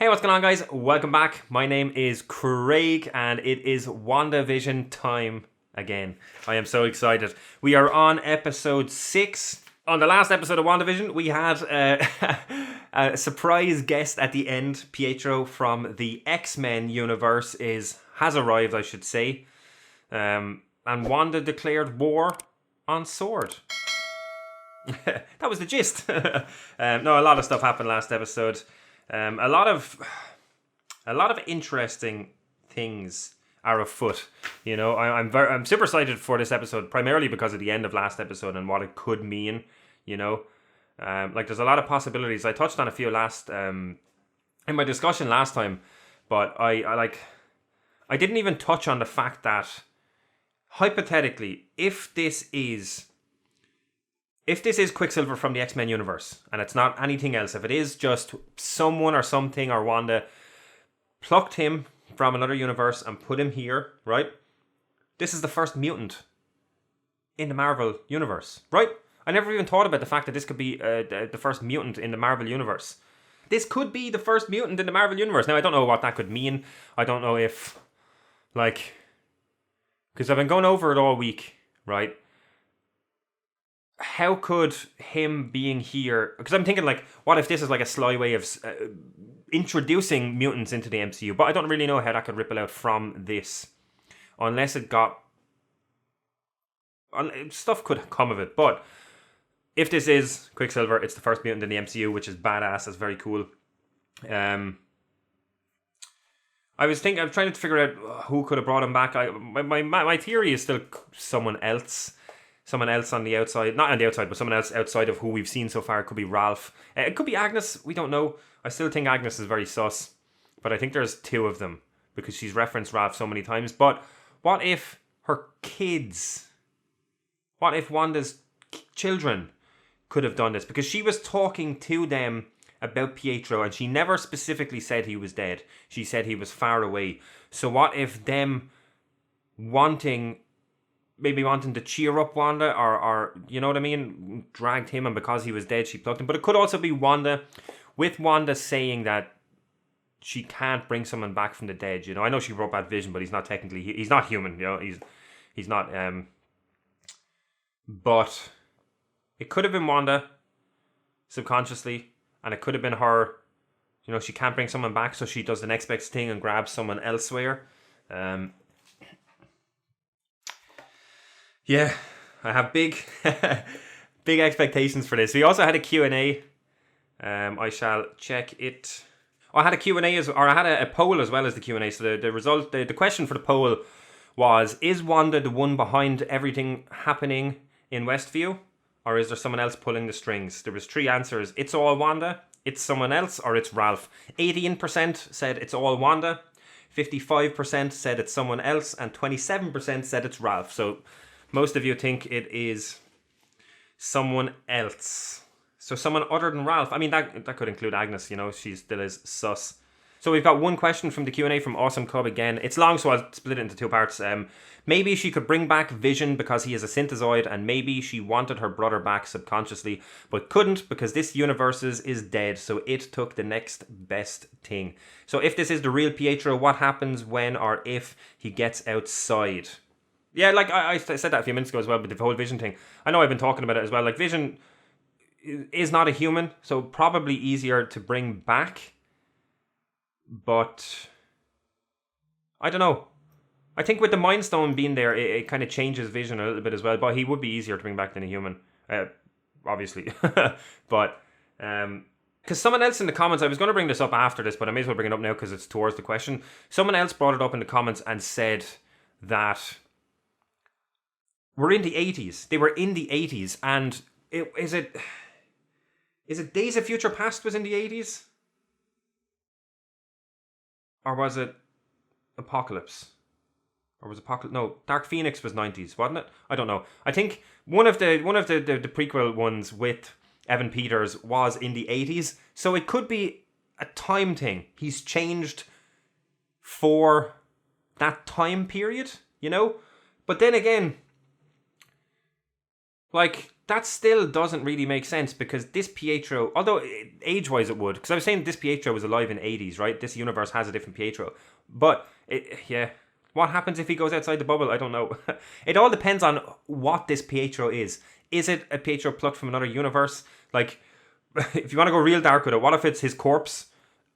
Hey, what's going on, guys? Welcome back. My name is Craig, and it is WandaVision time again. I am so excited. We are on episode 6. On the last episode of WandaVision, we had a surprise guest at the end. Pietro from the X-Men universe has arrived, I should say. And Wanda declared war on S.W.O.R.D. That was the gist. No, a lot of stuff happened last episode. A lot of interesting things are afoot. You know, I'm super excited for this episode, primarily because of the end of last episode and what it could mean. You know, there's a lot of possibilities. I touched on a few in my discussion last time, but I didn't even touch on the fact that hypothetically, if this is Quicksilver from the X-Men universe, and it's not anything else, if it is just someone or something, or Wanda plucked him from another universe and put him here, right? This is the first mutant in the Marvel universe, right? I never even thought about the fact that this could be the first mutant in the Marvel universe. This could be the first mutant in the Marvel universe. Now, I don't know what that could mean. I don't know if, because I've been going over it all week, right? How could him being here... Because I'm thinking, what if this is a sly way of introducing mutants into the MCU? But I don't really know how that could ripple out from this. Unless it got... Stuff could come of it. But if this is Quicksilver, it's the first mutant in the MCU, which is badass. That's very cool. I was trying to figure out who could have brought him back. My theory is still someone else. Someone else on the outside, not on the outside, but someone else outside of who we've seen so far. It could be Ralph. It could be Agnes. We don't know. I still think Agnes is very sus. But I think there's two of them because she's referenced Ralph so many times. But what if her kids... What if Wanda's children could have done this? Because she was talking to them about Pietro and she never specifically said he was dead. She said he was far away. So what if them maybe wanting to cheer up Wanda or you know what I mean, dragged him, and because he was dead she plucked him. But it could also be Wanda, with Wanda saying that she can't bring someone back from the dead. You know, I know she brought back Vision, but he's not human, you know, he's not but it could have been Wanda subconsciously, and it could have been her, you know, she can't bring someone back, so she does the next best thing and grabs someone elsewhere. Yeah, I have big big expectations for this. We also had a Q&A. I shall check it. I had a Q&A I had a poll as well as the Q&A. So the result, the question for the poll was: is Wanda the one behind everything happening in Westview, or is there someone else pulling the strings? There was 3 answers: it's all Wanda, it's someone else, or it's Ralph. 18% said it's all Wanda, 55% said it's someone else, and 27% said it's Ralph. So most of you think it is someone else. So someone other than Ralph. I mean, that could include Agnes, you know, she still is sus. So we've got one question from the Q&A from Awesome Cub again. It's long, so I'll split it into 2 parts. Maybe she could bring back Vision because he is a synthezoid, and maybe she wanted her brother back subconsciously, but couldn't because this universe is dead, so it took the next best thing. So if this is the real Pietro, what happens when or if he gets outside? Yeah, I said that a few minutes ago as well, but the whole Vision thing. I know I've been talking about it as well. Vision is not a human, so probably easier to bring back. But I don't know. I think with the Mind Stone being there, it kind of changes Vision a little bit as well. But he would be easier to bring back than a human, obviously. But because someone else in the comments, I was going to bring this up after this, but I may as well bring it up now because it's towards the question. Someone else brought it up in the comments and said that we're in the 80s. They were in the 80s, and is it Days of Future Past was in the 80s? Or was it Apocalypse? Or was Apocalypse? No, Dark Phoenix was 90s, wasn't it? I don't know. I think one of the prequel ones with Evan Peters was in the 80s, so it could be a time thing. He's changed for that time period, you know? But then again, that still doesn't really make sense, because this Pietro, although age-wise it would, because I was saying this Pietro was alive in 80s, right? This universe has a different Pietro. But, what happens if he goes outside the bubble? I don't know. It all depends on what this Pietro is. Is it a Pietro plucked from another universe? Like, if you want to go real dark with it, what if it's his corpse,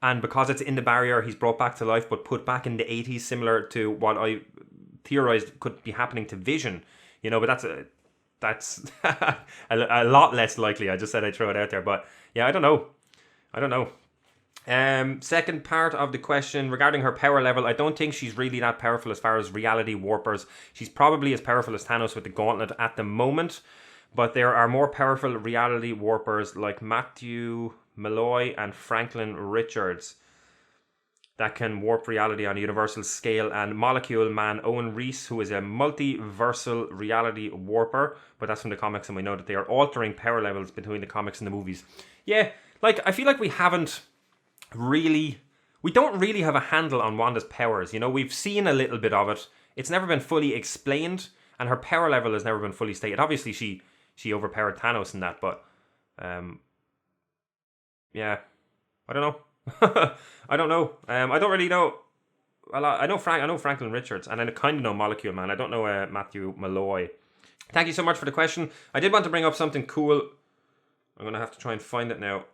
and because it's in the barrier, he's brought back to life, but put back in the 80s, similar to what I theorized could be happening to Vision, but that's a lot less likely. I just said I'd throw it out there, but yeah, I don't know. Second part of the question regarding her power level, I don't think she's really that powerful as far as reality warpers. She's probably as powerful as Thanos with the gauntlet at the moment, but there are more powerful reality warpers like Matthew Malloy and Franklin Richards that can warp reality on a universal scale, and Molecule Man Owen Reese, who is a multiversal reality warper, but that's from the comics, and we know that they are altering power levels between the comics and the movies. Yeah, like, I feel like we don't really have a handle on Wanda's powers. We've seen a little bit of it. It's never been fully explained, and her power level has never been fully stated. Obviously, she overpowered Thanos in that, but yeah, I don't know. I don't know. I don't really know. Well, I know Franklin Richards, and I kind of know Molecule Man. I don't know Matthew Malloy. Thank you so much for the question. I did want to bring up something cool. I'm gonna have to try and find it now.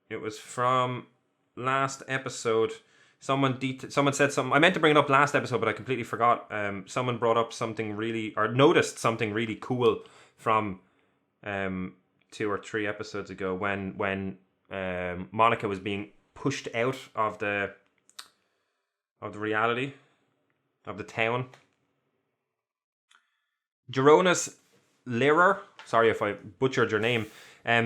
It was from last episode. Someone said something. I meant to bring it up last episode, but I completely forgot. Someone brought up something really, or noticed something really cool from 2 or 3 episodes ago when Monica was being pushed out of the reality of the town. Geronis Lirer, sorry if I butchered your name,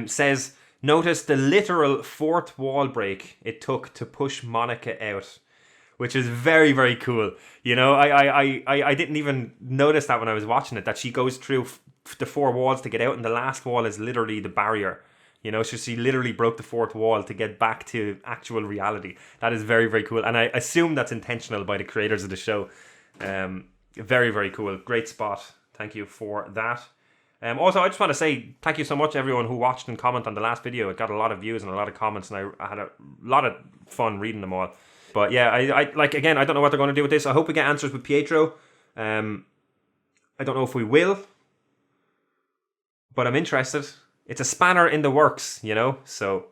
says, notice the literal fourth wall break it took to push Monica out, which is very, very cool. I didn't even notice that when I was watching it, that she goes through the 4 walls to get out, and the last wall is literally the barrier. So she literally broke the 4th wall to get back to actual reality. That is very, very cool. And I assume that's intentional by the creators of the show. Very, very cool. Great spot. Thank you for that. Also, I just want to say thank you so much everyone who watched and commented on the last video. It got a lot of views and a lot of comments, and I had a lot of fun reading them all. But yeah, I don't know what they're going to do with this. I hope we get answers with Pietro. I don't know if we will, but I'm interested. It's a spanner in the works, so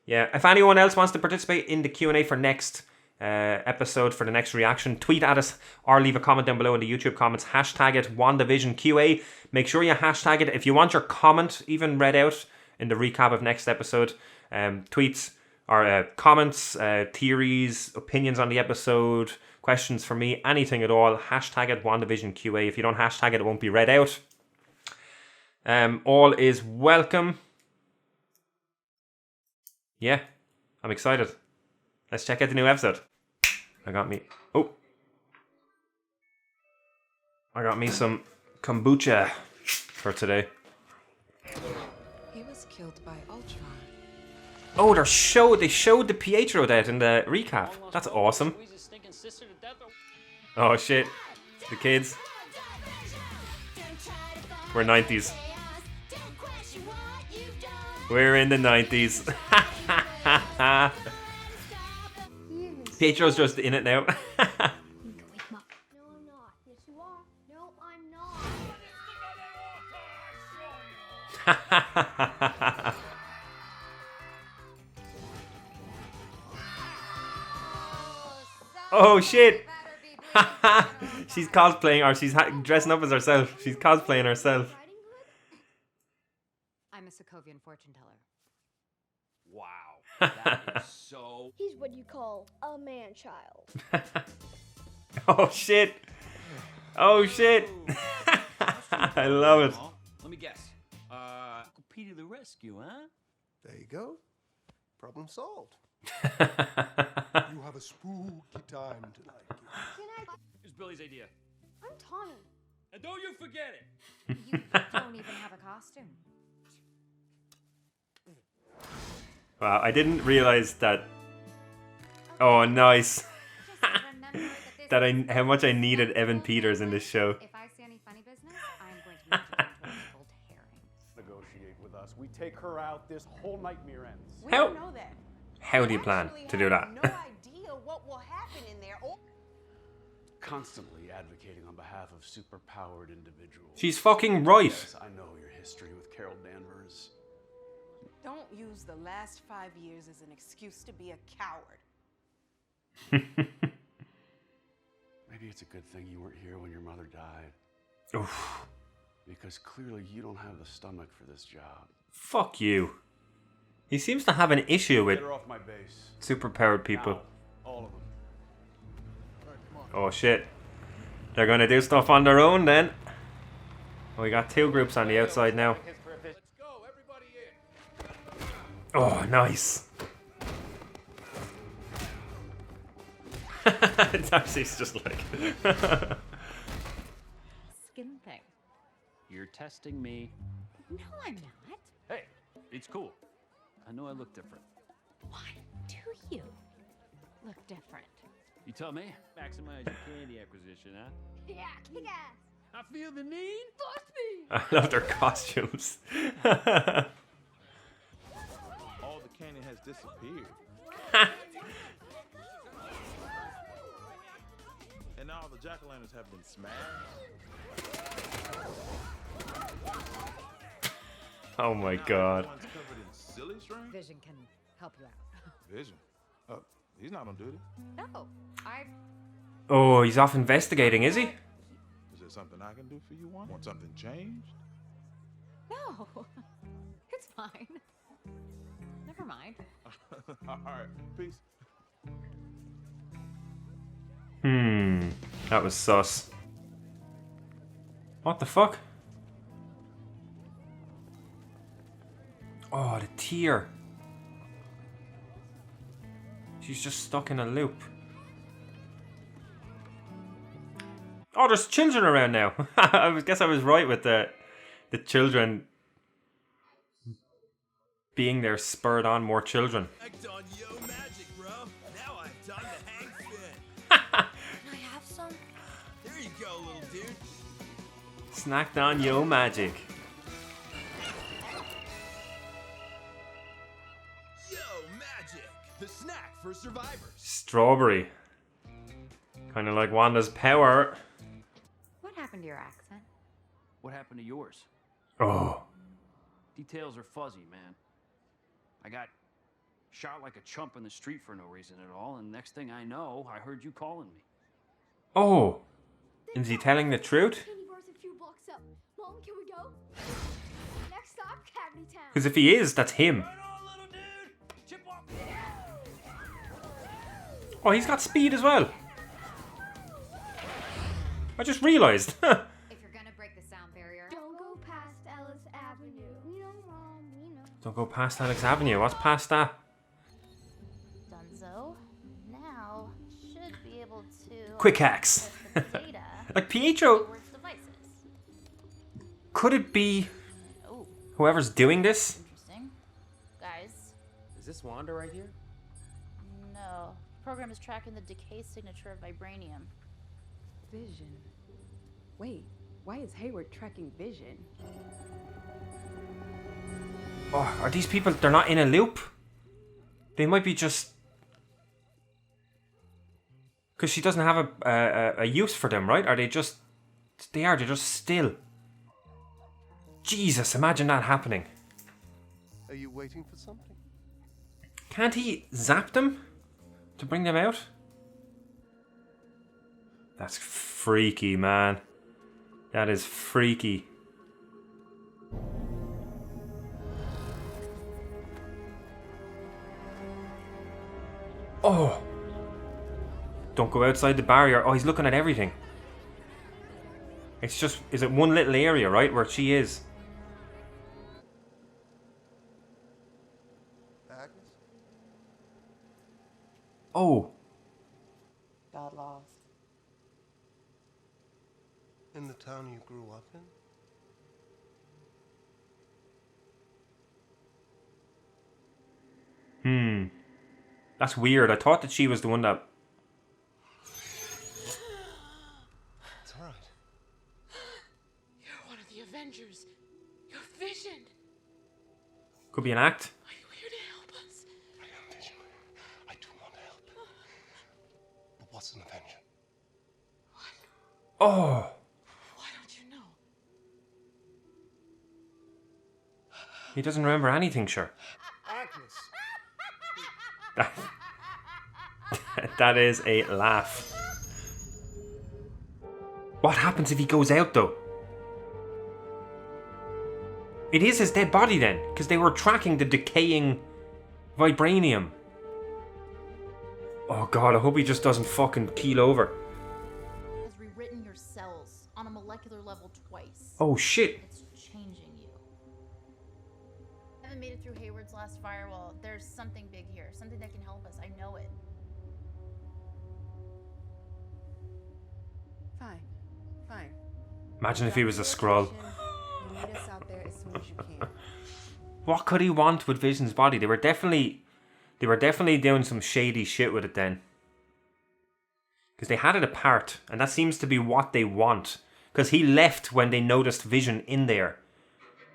yeah. If anyone else wants to participate in the Q&A for next episode, for the next reaction, tweet at us or leave a comment down below in the YouTube comments. Hashtag it WandaVisionQA. Make sure you hashtag it if you want your comment even read out in the recap of next episode. Tweets or comments, theories, opinions on the episode, questions for me, anything at all. Hashtag it WandaVisionQA. If you don't hashtag it, it won't be read out. All is welcome. Yeah, I'm excited. Let's check out the new episode. I got me some kombucha for today. He was killed by Ultron. Oh, they showed the Pietro death in the recap. That's awesome. Oh shit, the kids. We're 90s. We're in the 90s. Pietro's just in it now. No, I'm not. Yes, you are. No, I'm not. Oh shit. She's cosplaying, or she's dressing up as herself. She's cosplaying herself. I'm a Sokovian fortune teller. Wow, that is so... He's what you call a man-child. Oh shit. Oh shit. I love it. Let me guess. Uncle Petey to the rescue, huh? There you go. Problem solved. You have a spooky time tonight. Can I? It was Billy's idea. I'm Tommy. And don't you forget it! You don't even have a costume. Wow, I didn't realize that. Oh, nice. How much I needed Evan Peters in this show. If I see any funny business, I'm going to make you into a cold herring. Negotiate with us. We take her out, this whole nightmare ends. We How- don't know that. How do you plan Actually to do that? have no idea what will happen in there. Or Constantly advocating on behalf of superpowered individuals. She's fucking right. Yes, I know your history with Carol Danvers. don't use the last 5 years as an excuse to be a coward. Maybe it's a good thing you weren't here when your mother died. Oof. Because clearly you don't have the stomach for this job. Fuck you. He seems to have an issue with Get her off my base. superpowered people. Now, all of them. Oh shit. They're gonna do stuff on their own then. We got 2 groups on the outside now. Let's go, everybody in. Oh, nice. Darcy's just like... Skin thing. You're testing me. No, I'm not. Hey, it's cool. I know I look different. Why do you look different? You tell me. Maximize your candy acquisition, huh? Yeah, kick ass. I feel the need. Bust me. I love their costumes. All the candy has disappeared. And now all the jack-o'-lanterns have been smashed. Oh my Now god. everyone's covered in silly string. Vision can help you out. Vision. He's not on duty. No, I. Oh, he's off investigating, is he? Is there something I can do for you? Want something changed? No, it's fine. Never mind. All right. Peace. That was sus. What the fuck? Oh, the tear. She's just stuck in a loop. Oh, there's children around now. Guess I was right with the children being there spurred on more children. Act on yo magic, bro. Now I have time to hang fit. Can I have some? There you go, little dude. Snacked on yo magic. Yo magic. The snack for survivors. Strawberry. Kind of like Wanda's power. What happened to your accent? What happened to yours? Oh. Details are fuzzy, man. I got shot like a chump in the street for no reason at all, and next thing I know, I heard you calling me. Oh. Is he telling the truth? Candy bar's a few blocks up. Mom, can we go? Next stop, Cavity Town. Because if he is, that's him. Right on, little dude. Chip off. Oh, he's got speed as well. I just realised. If you're gonna break the sound barrier, Don't go past Ellis Avenue. We know, Mom. We know. Don't go past Alex Avenue. What's past that? Dunzo. Now should be able to Quick hacks. access the data Like Pietro. towards devices. Could it be Oh, whoever's doing this? interesting. Guys, Is this Wanda right here? no. The program is tracking the decay signature of vibranium. Vision. Wait, why is Hayward tracking Vision? Oh, are these people? They're not in a loop. They might be just because she doesn't have a use for them, right? Are they just? They are. They're just still. Jesus, imagine that happening. Are you waiting for something? Can't he zap them to bring them out? That's freaky, man. That is freaky. Oh! Don't go outside the barrier. Oh, he's looking at everything. It's just... Is it one little area, right? Where she is? Agnes? Oh! Got lost. In the town you grew up in? That's weird. I thought that she was the one that... It's alright. You're one of the Avengers. You're Vision. Could be an act. Are you here to help us? I am, Vision. I do want to help. But what's an Avenger? Oh. Why don't you know? He doesn't remember anything, sure. Agnes. That is a laugh. What happens if he goes out, though? It is his dead body then, because they were tracking the decaying vibranium. Oh god, I hope he just doesn't fucking keel over. Has rewritten your cells on a molecular level twice. Oh shit. It's changing you. I haven't made it through Hayward's last firewall. There's something big here. Something that can help us. I know it. Fine. Fine. Imagine if he was a Skrull. You meet us out there as soon as you can. What could he want with Vision's body? They were definitely doing some shady shit with it then. Because they had it apart, and that seems to be what they want. Because he left when they noticed Vision in there.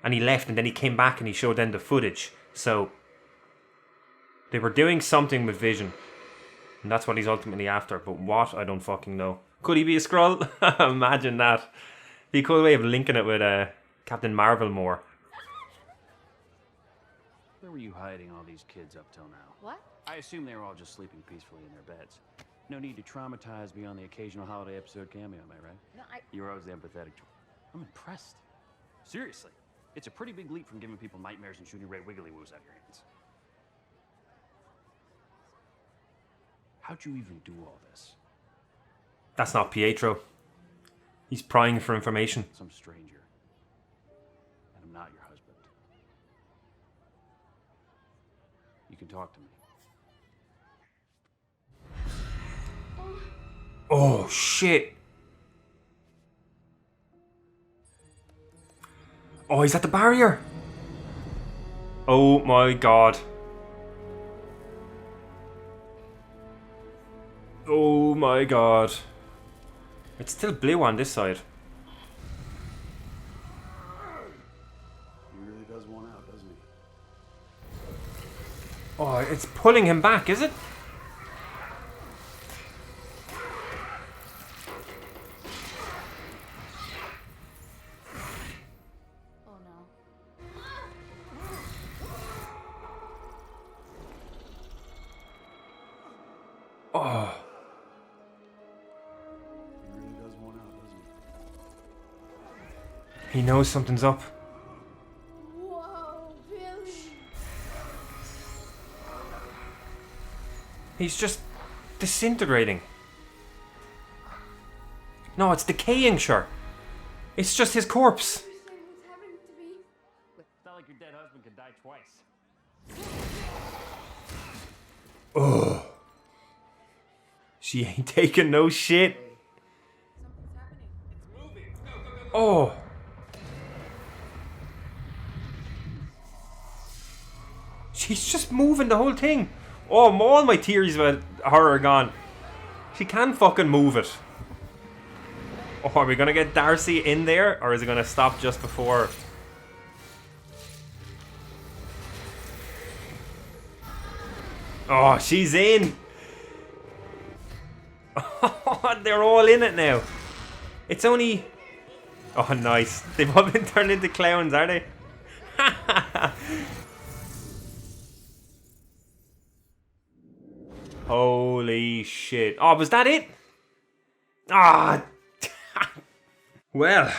And he left, and then he came back and he showed them the footage. So, they were doing something with Vision. And that's what he's ultimately after. But what? I don't fucking know. Could he be a Skrull? Imagine that. Be a cool way of linking it with Captain Marvel more. Where were you hiding all these kids up till now? What? I assume they were all just sleeping peacefully in their beds. No need to traumatize beyond the occasional holiday episode cameo, am I right? No, You were always empathetic. I'm impressed. Seriously. It's a pretty big leap from giving people nightmares and shooting red wiggly woos out of your hands. How'd you even do all this? That's not Pietro. He's prying for information. Some stranger. And I'm not your husband. You can talk to me. Oh, shit. Oh, he's at the barrier. Oh my god. Oh my god. It's still blue on this side. He really does want out, doesn't he? Oh, it's pulling him back, is it? Oh no. Oh. He really does want out, doesn't He knows something's up. Whoa, Billy. He's just disintegrating. No, it's decaying, sure. It's just his corpse. It's not like your dead husband could die twice. Oh. She ain't taking no shit. Oh. She's just moving the whole thing. Oh, all my theories about her are gone. She can fucking move it. Oh, are we gonna get Darcy in there, or is it gonna stop just before? Oh, she's in. They're all in it now. It's only... Oh, nice. They've all been turned into clowns, are they? Holy shit. Oh, was that it? Ah. Well,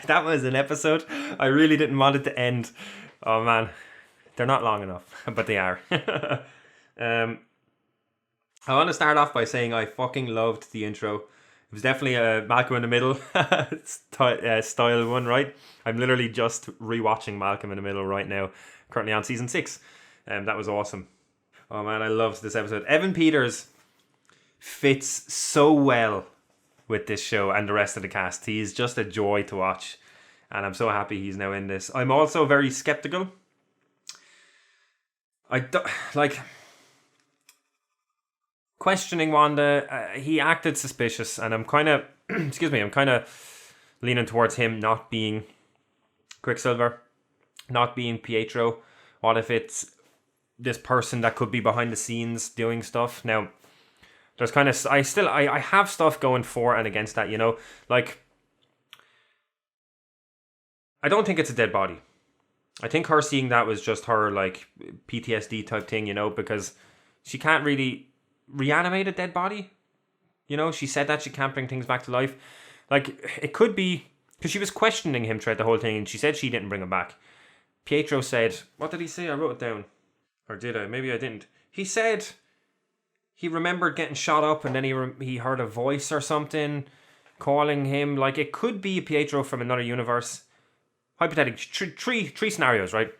that was an episode. I really didn't want it to end. Oh, man. They're not long enough, but they are. I want to start off by saying I fucking loved the intro. It was definitely a Malcolm in the Middle style one, right? I'm literally just rewatching Malcolm in the Middle right now, currently on season 6. That was awesome. Oh man, I loved this episode. Evan Peters fits so well with this show and the rest of the cast. He's just a joy to watch, and I'm so happy he's now in this. I'm also very skeptical. Questioning Wanda, he acted suspicious, and I'm kind of, I'm kind of leaning towards him not being Quicksilver, not being Pietro. What if it's this person that could be behind the scenes doing stuff? Now, there's kind of, I have stuff going for and against that, you know? Like, I don't think it's a dead body. I think her seeing that was just her, like, PTSD type thing, you know? Because she can't really reanimate a dead body. You know, she said that she can't bring things back to life. Like, it could be, because she was questioning him throughout the whole thing, and she said she didn't bring him back. Pietro said, what did he say? I wrote it down. Or did I? Maybe I didn't. He said he remembered getting shot up, and then he heard a voice or something calling him. Like, it could be Pietro from another universe. Hypothetically, three scenarios, right?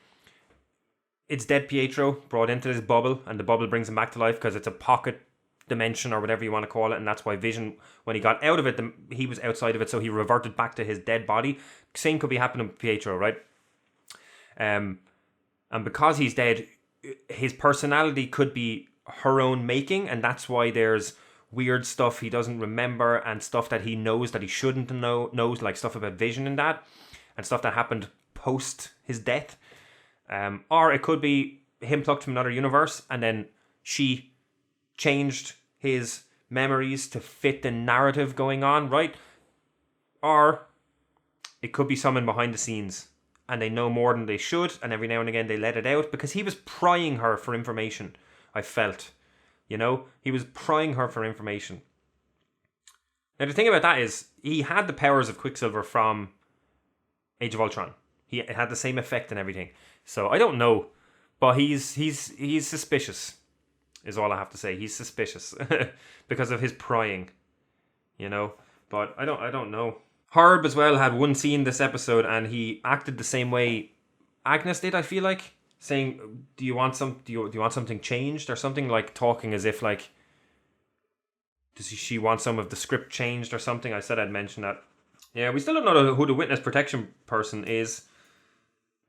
It's dead Pietro brought into this bubble, and the bubble brings him back to life because it's a pocket dimension or whatever you want to call it, and that's why Vision, when he got out of it, he was outside of it, so he reverted back to his dead body. Same could be happening with Pietro, right? And because he's dead, his personality could be her own making, and that's why there's weird stuff he doesn't remember and stuff that he knows that he shouldn't knows, like stuff about Vision and that, and stuff that happened post his death. Or it could be him plucked from another universe, and then she changed his memories to fit the narrative going on, right? Or it could be someone behind the scenes, and they know more than they should, and every now and again they let it out, because he was prying her for information, I felt. You know? He was prying her for information. Now the thing about that is, he had the powers of Quicksilver from Age of Ultron. It had the same effect and everything. So I don't know, but he's suspicious, is all I have to say. He's suspicious because of his prying, you know. But I don't know. Herb as well had one scene this episode, and he acted the same way Agnes did. I feel like saying, "Do you want something changed?" or something, like talking as if like, does she want some of the script changed or something? I said I'd mention that. Yeah, we still don't know who the witness protection person is,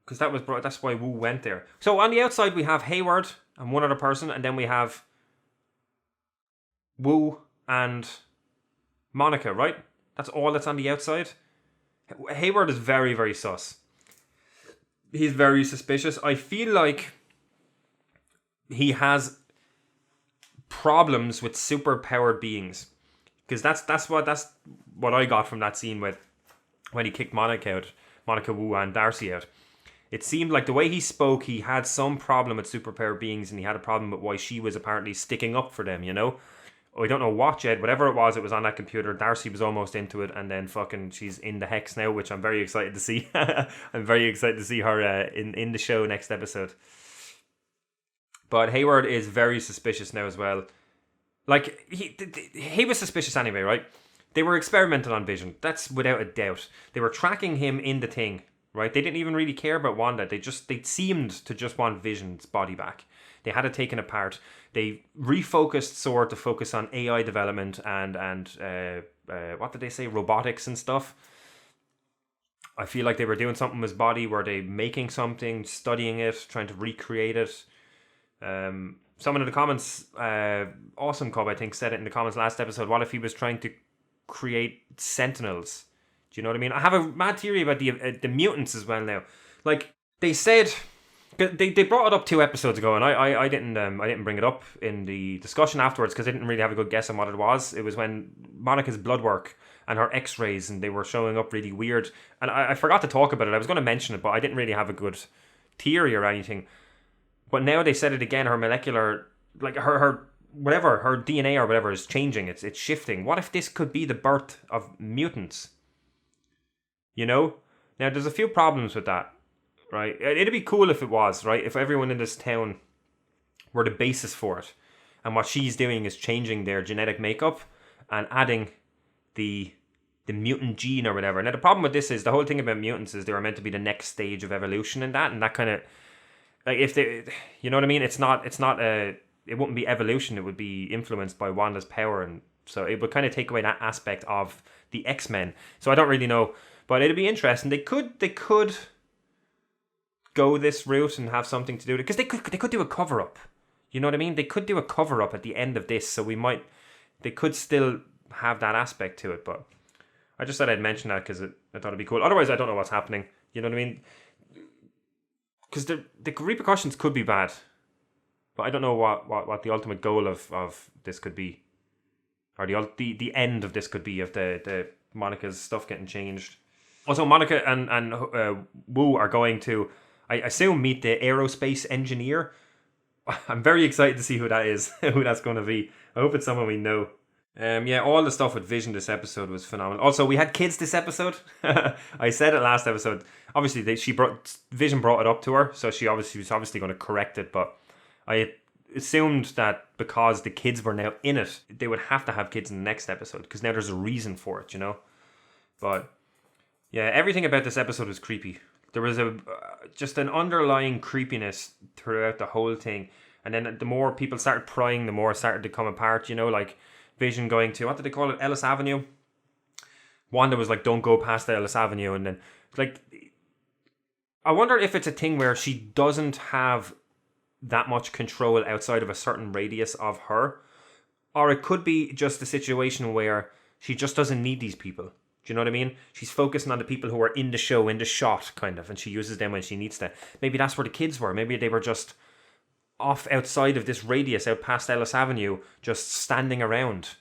because that's why Wu went there. So on the outside we have Hayward and one other person, and then we have Wu and Monica, right? That's all that's on the outside. Hayward is very, very sus. He's very suspicious. I feel like he has problems with super-powered beings, because that's what I got from that scene with when he kicked Monica Wu and Darcy out. It seemed like the way he spoke, he had some problem with superpowered beings, and he had a problem with why she was apparently sticking up for them, you know? I don't know what yet, whatever it was on that computer. Darcy was almost into it, and then fucking she's in the hex now, which I'm very excited to see. I'm very excited to see her in the show next episode. But Hayward is very suspicious now as well. Like, he was suspicious anyway, right? They were experimenting on Vision. That's without a doubt. They were tracking him in the thing, right? They didn't even really care about Wanda. They seemed to just want Vision's body back. They had it taken apart. They refocused SWORD to focus on AI development and what did they say? Robotics and stuff. I feel like they were doing something with his body. Were they making something, studying it, trying to recreate it? Someone in the comments, Awesome Cub, I think, said it in the comments last episode. What if he was trying to create Sentinels? Do you know what I mean? I have a mad theory about the mutants as well now. Like, they said, they brought it up 2 episodes ago, and I didn't bring it up in the discussion afterwards because I didn't really have a good guess on what it was. It was when Monica's blood work and her x-rays, and they were showing up really weird. And I forgot to talk about it. I was going to mention it, but I didn't really have a good theory or anything. But now they said it again, her molecular, like her whatever, her DNA or whatever is changing. It's shifting. What if this could be the birth of mutants? You know? Now, there's a few problems with that, right? It'd be cool if it was, right? If everyone in this town were the basis for it. And what she's doing is changing their genetic makeup and adding the mutant gene or whatever. Now, the problem with this is, the whole thing about mutants is they were meant to be the next stage of evolution and that kind of, like, if they, you know what I mean? It wouldn't be evolution. It would be influenced by Wanda's power. And so it would kind of take away that aspect of the X-Men. So I don't really know. But it'd be interesting. They could go this route and have something to do with it. Because they could do a cover-up. You know what I mean? They could do a cover-up at the end of this. So they could still have that aspect to it. But I just said I'd mention that because I thought it'd be cool. Otherwise, I don't know what's happening. You know what I mean? because the repercussions could be bad, but I don't know what the ultimate goal of this could be, or the end of this could be, of the Monica's stuff getting changed. Also, Monica and Wu are going to, I assume, meet the aerospace engineer. I'm very excited to see who that is, who that's going to be. I hope it's someone we know. Yeah, all the stuff with Vision this episode was phenomenal. Also, we had kids this episode. I said it last episode. Obviously, Vision brought it up to her, so she was obviously going to correct it. But I assumed that because the kids were now in it, they would have to have kids in the next episode, because now there's a reason for it, you know. But yeah, everything about this episode was creepy. There was just an underlying creepiness throughout the whole thing. And then the more people started prying, the more it started to come apart, you know, like Vision going to, what did they call it, Ellis Avenue? Wanda was like, don't go past Ellis Avenue. And then, like, I wonder if it's a thing where she doesn't have that much control outside of a certain radius of her. Or it could be just a situation where she just doesn't need these people. Do you know what I mean? She's focusing on the people who are in the show, in the shot, kind of, and she uses them when she needs to. Maybe that's where the kids were. Maybe they were just off outside of this radius, out past Ellis Avenue, just standing around.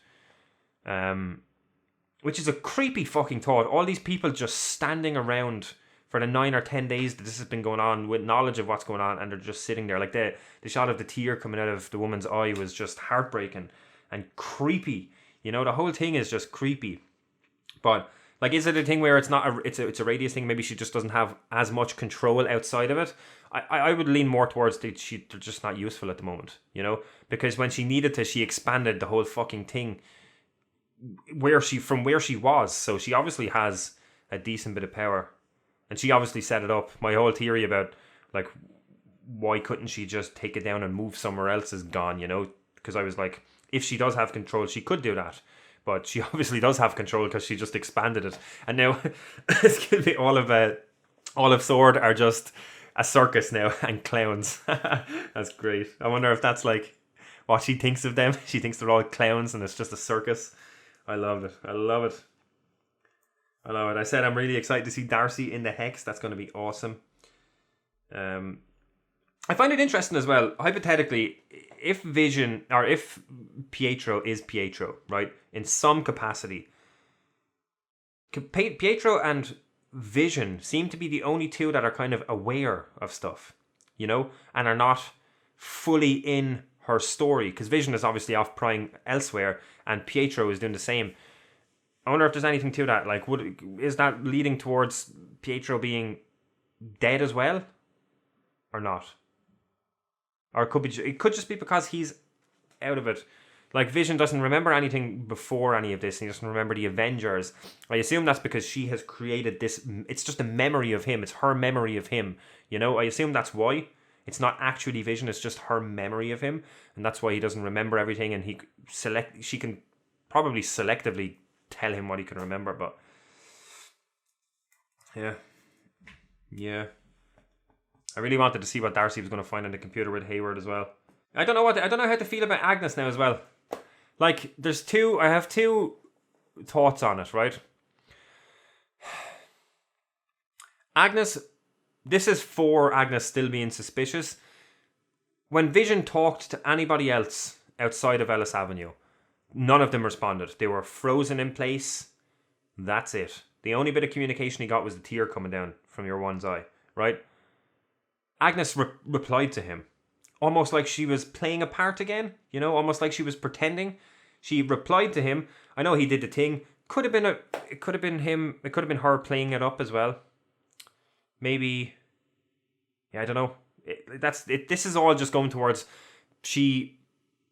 Which is a creepy fucking thought. All these people just standing around for the 9 or 10 days that this has been going on, with knowledge of what's going on, and they're just sitting there. Like the shot of the tear coming out of the woman's eye was just heartbreaking and creepy. You know, the whole thing is just creepy. But like, is it a thing where it's not it's a radius thing? Maybe she just doesn't have as much control outside of it. I would lean more towards they're just not useful at the moment, you know, because when she needed to, she expanded the whole fucking thing from where she was. So she obviously has a decent bit of power, and she obviously set it up. My whole theory about, like, why couldn't she just take it down and move somewhere else is gone, you know, because I was like, if she does have control, she could do that. But she obviously does have control because she just expanded it. And now, excuse me, all of S.W.O.R.D. are just a circus now, and clowns. That's great. I wonder if that's like what she thinks of them. She thinks they're all clowns and it's just a circus. I love it. I love it. I love it. I said I'm really excited to see Darcy in the Hex. That's going to be awesome. I find it interesting as well, hypothetically, if Vision, or if Pietro is Pietro, right, in some capacity, Pietro and Vision seem to be the only two that are kind of aware of stuff, you know, and are not fully in her story, because Vision is obviously off prying elsewhere, and Pietro is doing the same. I wonder if there's anything to that. Like, is that leading towards Pietro being dead as well, or not? Or it could just be because he's out of it. Like, Vision doesn't remember anything before any of this. He doesn't remember the Avengers. I assume that's because she has created this. It's just a memory of him. It's her memory of him. You know, I assume that's why. It's not actually Vision. It's just her memory of him. And that's why he doesn't remember everything. And she can probably selectively tell him what he can remember. But yeah. I really wanted to see what Darcy was going to find on the computer with Hayward as well. I don't know how to feel about Agnes now as well. Like, I have two thoughts on it, right? Agnes, this is for Agnes still being suspicious. When Vision talked to anybody else outside of Ellis Avenue, none of them responded. They were frozen in place. That's it. The only bit of communication he got was the tear coming down from your one's eye, right? Agnes replied to him, almost like she was playing a part again, you know, almost like she was pretending. She replied to him. I know he did the thing. It could have been him. It could have been her playing it up as well. Maybe. Yeah, I don't know. This is all just going towards she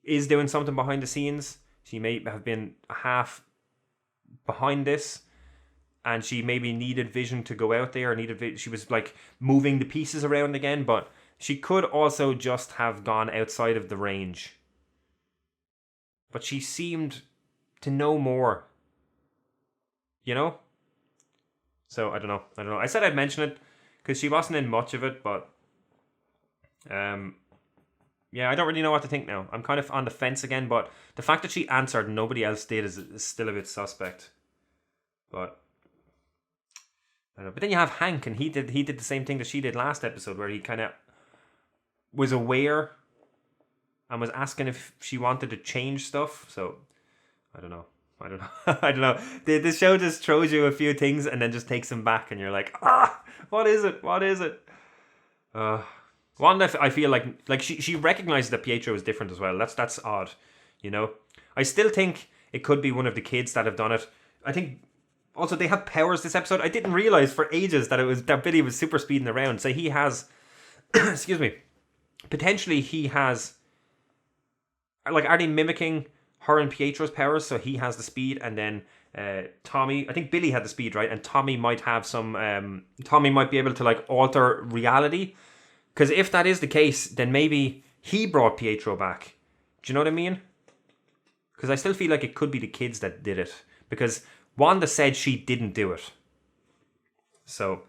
is doing something behind the scenes. She may have been half behind this. And she maybe needed Vision to go out there. She was like moving the pieces around again. But she could also just have gone outside of the range. But she seemed to know more. You know? So, I don't know. I said I'd mention it because she wasn't in much of it. But, yeah, I don't really know what to think now. I'm kind of on the fence again. But the fact that she answered and nobody else did is still a bit suspect. But I don't know. But then you have Hank, and he did the same thing that she did last episode, where he kind of was aware and was asking if she wanted to change stuff. So I don't know. I don't know. The show just throws you a few things and then just takes them back, and you're like, what is it? Wanda, I feel like she recognizes that Pietro is different as well. That's odd, you know. I still think it could be one of the kids that have done it. I think also they have powers this episode. I didn't realize for ages that Billy was super speeding around. So he has, excuse me, potentially he has. Like, are they mimicking her and Pietro's powers? So he has the speed, and then Tommy, I think Billy had the speed, right? And Tommy might have some. Tommy might be able to like alter reality. Because if that is the case, then maybe he brought Pietro back. Do you know what I mean? Because I still feel like it could be the kids that did it. Because Wanda said she didn't do it. So,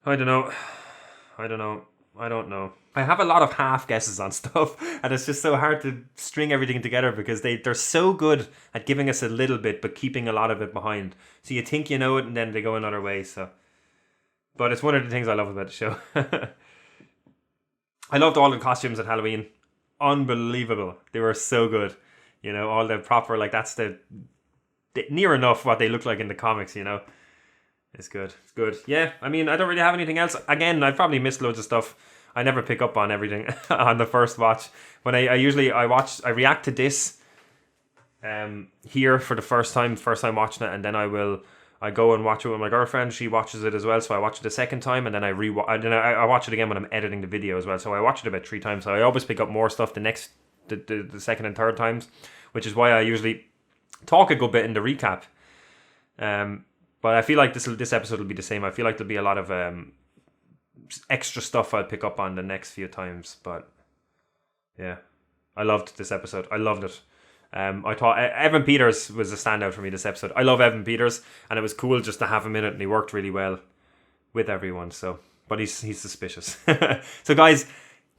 I don't know. I have a lot of half guesses on stuff. And it's just so hard to string everything together because they're so good at giving us a little bit but keeping a lot of it behind. So you think you know it and then they go another way. So. But it's one of the things I love about the show. I loved all the costumes at Halloween. Unbelievable. They were so good. You know, all the proper, like, that's the near enough what they look like in the comics, you know. It's good. It's good. Yeah, I mean, I don't really have anything else. Again, I probably missed loads of stuff. I never pick up on everything on the first watch. When I react to this here for the first time watching it, and then I go and watch it with my girlfriend. She watches it as well, so I watch it a second time, and then I watch it again when I'm editing the video as well. So I watch it about 3 times. So I always pick up more stuff the second and third times, which is why I usually talk a good bit in the recap. But I feel like this episode will be the same. I feel like there'll be a lot of extra stuff I'll pick up on the next few times. But yeah, I loved this episode. I loved it. I thought Evan Peters was a standout for me this episode. I love Evan Peters, and it was cool just to have him in it, and he worked really well with everyone. So, but he's suspicious. So, guys,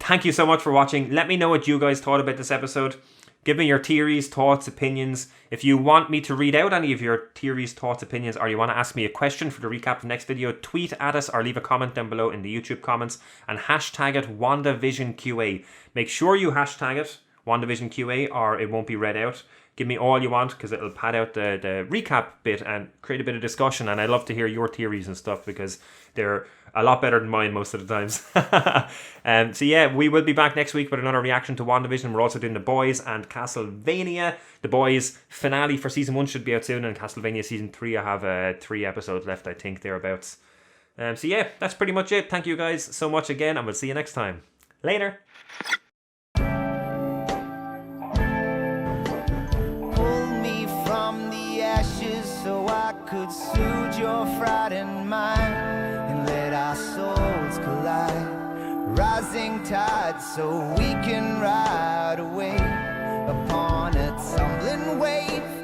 thank you so much for watching. Let me know what you guys thought about this episode. Give me your theories, thoughts, opinions. If you want me to read out any of your theories, thoughts, opinions, or you want to ask me a question for the recap of the next video, tweet at us or leave a comment down below in the YouTube comments and hashtag it WandaVisionQA. Make sure you hashtag it WandaVision QA or it won't be read out. Give me all you want because it'll pad out the recap bit and create a bit of discussion, and I love to hear your theories and stuff because they're a lot better than mine most of the times. So yeah, we will be back next week with another reaction to WandaVision. We're also doing The Boys and Castlevania. The Boys finale for season 1 should be out soon, and Castlevania season 3 I have 3 episodes left, I think, thereabouts. So yeah, that's pretty much it. Thank you guys so much again, and we'll see you next time. Later. So I could soothe your frightened mind and let our souls collide. Rising tide so we can ride away upon a tumbling wave.